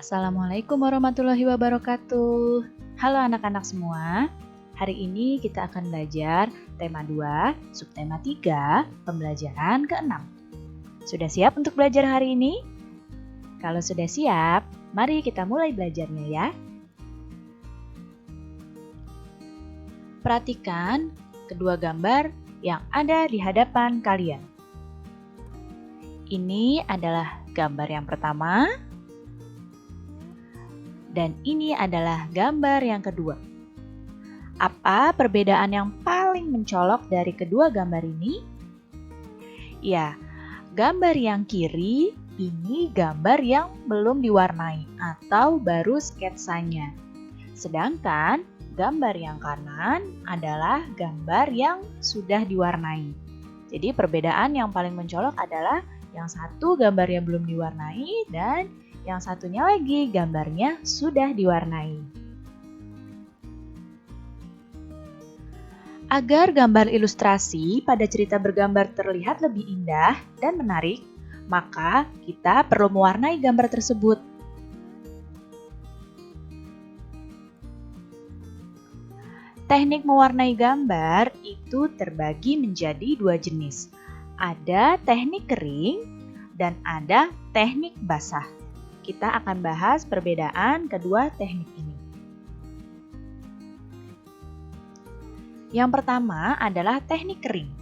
Assalamualaikum warahmatullahi wabarakatuh. Halo anak-anak semua. Hari ini kita akan belajar tema 2, subtema 3, pembelajaran ke-6. Sudah siap untuk belajar hari ini? Kalau sudah siap, mari kita mulai belajarnya ya. Perhatikan kedua gambar yang ada di hadapan kalian. Ini adalah gambar yang pertama. Dan ini adalah gambar yang kedua. Apa perbedaan yang paling mencolok dari kedua gambar ini? Ya, gambar yang kiri ini gambar yang belum diwarnai atau baru sketsanya. Sedangkan gambar yang kanan adalah gambar yang sudah diwarnai. Jadi perbedaan yang paling mencolok adalah yang satu gambarnya belum diwarnai dan yang satunya lagi gambarnya sudah diwarnai. Agar gambar ilustrasi pada cerita bergambar terlihat lebih indah dan menarik, maka kita perlu mewarnai gambar tersebut. Teknik mewarnai gambar itu terbagi menjadi dua jenis. Ada teknik kering dan ada teknik basah. Kita akan bahas perbedaan kedua teknik ini. Yang pertama adalah teknik kering.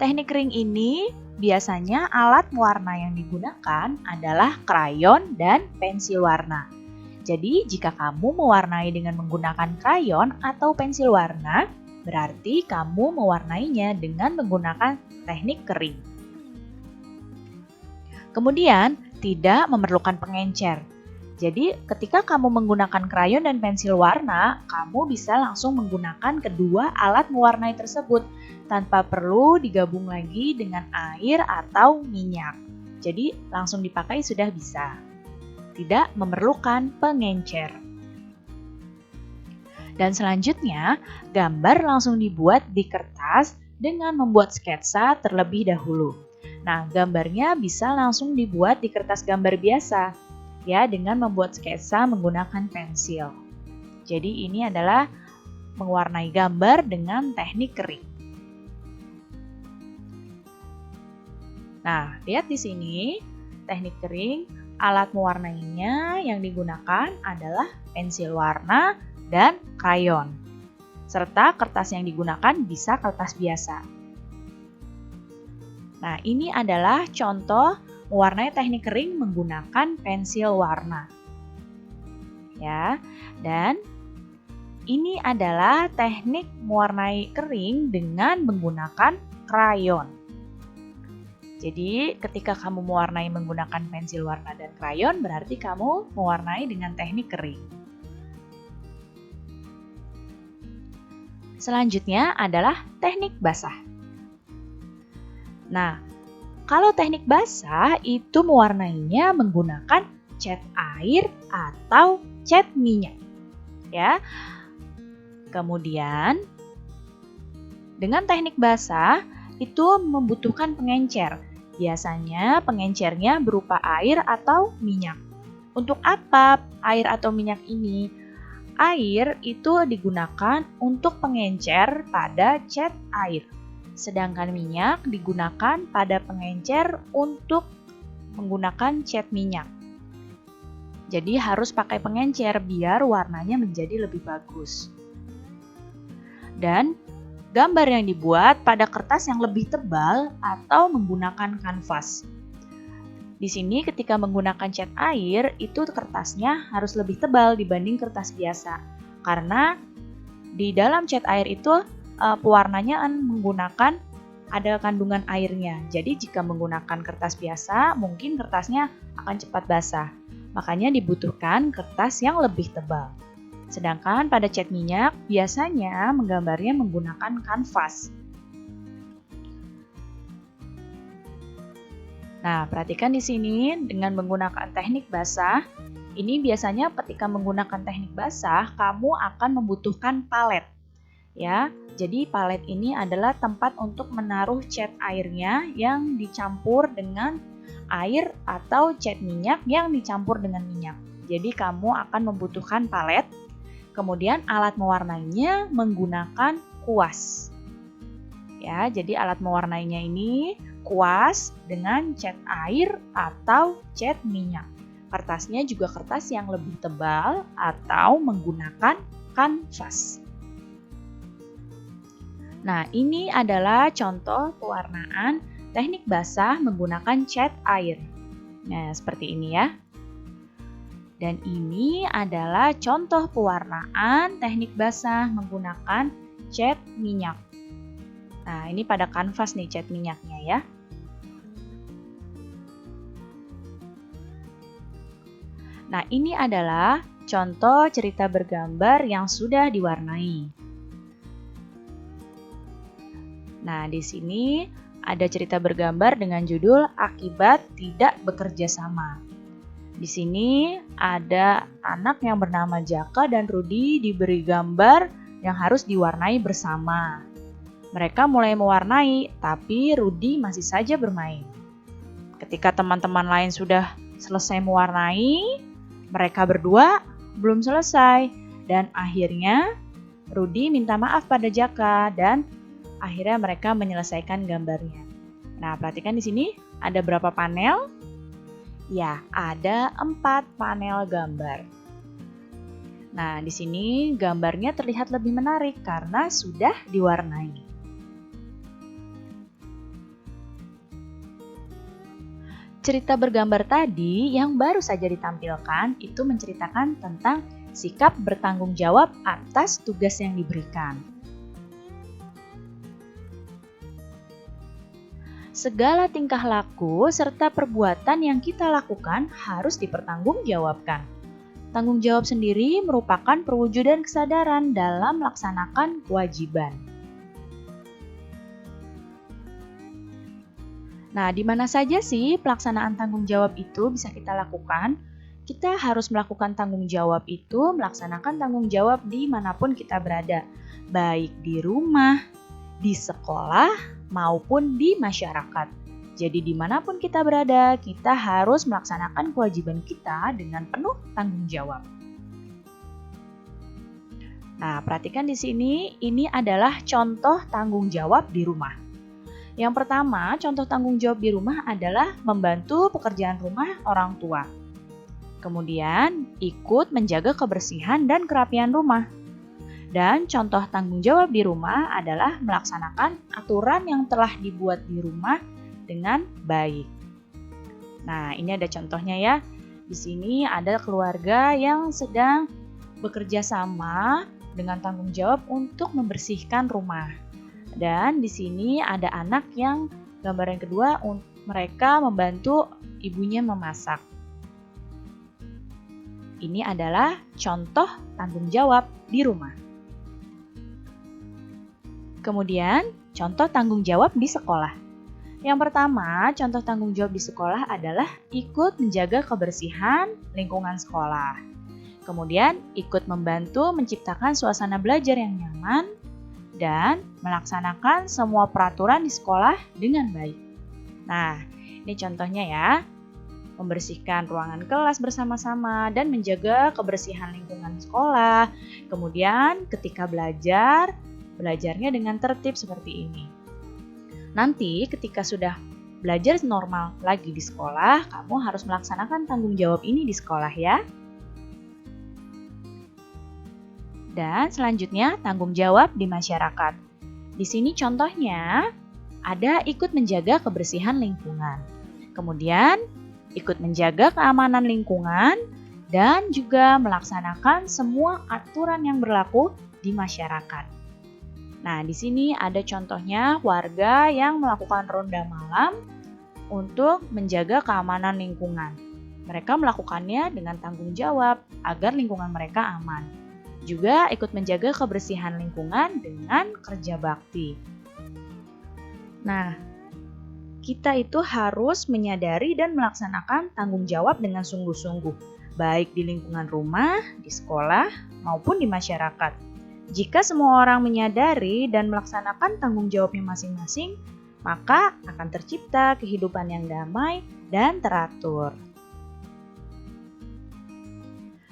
Teknik kering ini biasanya alat mewarna yang digunakan adalah krayon dan pensil warna. Jadi jika kamu mewarnai dengan menggunakan krayon atau pensil warna, berarti kamu mewarnainya dengan menggunakan teknik kering. Kemudian, tidak memerlukan pengencer. Jadi, ketika kamu menggunakan krayon dan pensil warna, kamu bisa langsung menggunakan kedua alat mewarnai tersebut tanpa perlu digabung lagi dengan air atau minyak. Jadi, langsung dipakai sudah bisa. Tidak memerlukan pengencer. Dan selanjutnya, gambar langsung dibuat di kertas dengan membuat sketsa terlebih dahulu. Nah, gambarnya bisa langsung dibuat di kertas gambar biasa, ya, dengan membuat sketsa menggunakan pensil. Jadi ini adalah mewarnai gambar dengan teknik kering. Nah, lihat di sini, teknik kering, alat mewarnainya yang digunakan adalah pensil warna dan krayon. Serta kertas yang digunakan bisa kertas biasa. Nah, ini adalah contoh mewarnai teknik kering menggunakan pensil warna. Ya, dan ini adalah teknik mewarnai kering dengan menggunakan krayon. Jadi, ketika kamu mewarnai menggunakan pensil warna dan krayon, berarti kamu mewarnai dengan teknik kering. Selanjutnya adalah teknik basah. Nah, kalau teknik basah itu mewarnainya menggunakan cat air atau cat minyak. Ya. Kemudian, dengan teknik basah itu membutuhkan pengencer. Biasanya pengencernya berupa air atau minyak. Untuk apa air atau minyak ini? Air itu digunakan untuk pengencer pada cat air. Sedangkan minyak digunakan pada pengencer untuk menggunakan cat minyak. Jadi harus pakai pengencer biar warnanya menjadi lebih bagus. Dan gambar yang dibuat pada kertas yang lebih tebal atau menggunakan kanvas. Di sini ketika menggunakan cat air, itu kertasnya harus lebih tebal dibanding kertas biasa. Karena di dalam cat air itu pewarnanya menggunakan ada kandungan airnya. Jadi jika menggunakan kertas biasa, mungkin kertasnya akan cepat basah. Makanya dibutuhkan kertas yang lebih tebal. Sedangkan pada cat minyak, biasanya menggambarnya menggunakan kanvas. Nah, perhatikan di sini dengan menggunakan teknik basah, ini biasanya ketika menggunakan teknik basah, kamu akan membutuhkan palet. Ya, jadi palet ini adalah tempat untuk menaruh cat airnya yang dicampur dengan air atau cat minyak yang dicampur dengan minyak. Jadi kamu akan membutuhkan palet, kemudian alat mewarnainya menggunakan kuas. Ya, jadi alat mewarnainya ini kuas dengan cat air atau cat minyak. Kertasnya juga kertas yang lebih tebal atau menggunakan kanvas. Nah, ini adalah contoh pewarnaan teknik basah menggunakan cat air. Nah, seperti ini ya. Dan ini adalah contoh pewarnaan teknik basah menggunakan cat minyak. Nah, ini pada kanvas nih cat minyaknya ya. Nah, ini adalah contoh cerita bergambar yang sudah diwarnai. Nah, di sini ada cerita bergambar dengan judul Akibat Tidak Bekerja Sama. Di sini ada anak yang bernama Jaka dan Rudi diberi gambar yang harus diwarnai bersama. Mereka mulai mewarnai, tapi Rudi masih saja bermain. Ketika teman-teman lain sudah selesai mewarnai, mereka berdua belum selesai. Dan akhirnya Rudi minta maaf pada Jaka dan akhirnya mereka menyelesaikan gambarnya. Nah, perhatikan di sini ada berapa panel? Ya, ada 4 panel gambar. Nah, di sini gambarnya terlihat lebih menarik karena sudah diwarnai. Cerita bergambar tadi yang baru saja ditampilkan itu menceritakan tentang sikap bertanggung jawab atas tugas yang diberikan. Segala tingkah laku serta perbuatan yang kita lakukan harus dipertanggungjawabkan. Tanggung jawab sendiri merupakan perwujudan kesadaran dalam melaksanakan kewajiban. Nah, di mana saja sih pelaksanaan tanggung jawab itu bisa kita lakukan? Kita harus melakukan tanggung jawab itu, melaksanakan tanggung jawab dimanapun kita berada, baik di rumah, di sekolah, maupun di masyarakat. Jadi dimanapun kita berada, kita harus melaksanakan kewajiban kita dengan penuh tanggung jawab. Nah, perhatikan di sini, ini adalah contoh tanggung jawab di rumah. Yang pertama, contoh tanggung jawab di rumah adalah membantu pekerjaan rumah orang tua. Kemudian, ikut menjaga kebersihan dan kerapian rumah. Dan contoh tanggung jawab di rumah adalah melaksanakan aturan yang telah dibuat di rumah dengan baik. Nah, ini ada contohnya ya. Di sini ada keluarga yang sedang bekerja sama dengan tanggung jawab untuk membersihkan rumah. Dan di sini ada anak yang gambar yang kedua, mereka membantu ibunya memasak. Ini adalah contoh tanggung jawab di rumah. Kemudian, contoh tanggung jawab di sekolah. Yang pertama, contoh tanggung jawab di sekolah adalah ikut menjaga kebersihan lingkungan sekolah. Kemudian, ikut membantu menciptakan suasana belajar yang nyaman dan melaksanakan semua peraturan di sekolah dengan baik. Nah, ini contohnya ya. Membersihkan ruangan kelas bersama-sama dan menjaga kebersihan lingkungan sekolah. Kemudian ketika belajarnya dengan tertib seperti ini. Nanti ketika sudah belajar normal lagi di sekolah, kamu harus melaksanakan tanggung jawab ini di sekolah ya. Dan selanjutnya tanggung jawab di masyarakat. Di sini contohnya ada ikut menjaga kebersihan lingkungan. Kemudian ikut menjaga keamanan lingkungan dan juga melaksanakan semua aturan yang berlaku di masyarakat. Nah, di sini ada contohnya warga yang melakukan ronda malam untuk menjaga keamanan lingkungan. Mereka melakukannya dengan tanggung jawab agar lingkungan mereka aman. Juga ikut menjaga kebersihan lingkungan dengan kerja bakti. Nah, kita itu harus menyadari dan melaksanakan tanggung jawab dengan sungguh-sungguh, baik di lingkungan rumah, di sekolah, maupun di masyarakat. Jika semua orang menyadari dan melaksanakan tanggung jawabnya masing-masing, maka akan tercipta kehidupan yang damai dan teratur.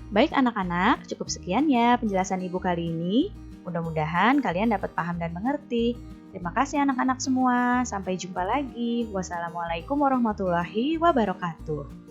Baik anak-anak, cukup sekian ya penjelasan Ibu kali ini. Mudah-mudahan kalian dapat paham dan mengerti. Terima kasih anak-anak semua. Sampai jumpa lagi. Wassalamualaikum warahmatullahi wabarakatuh.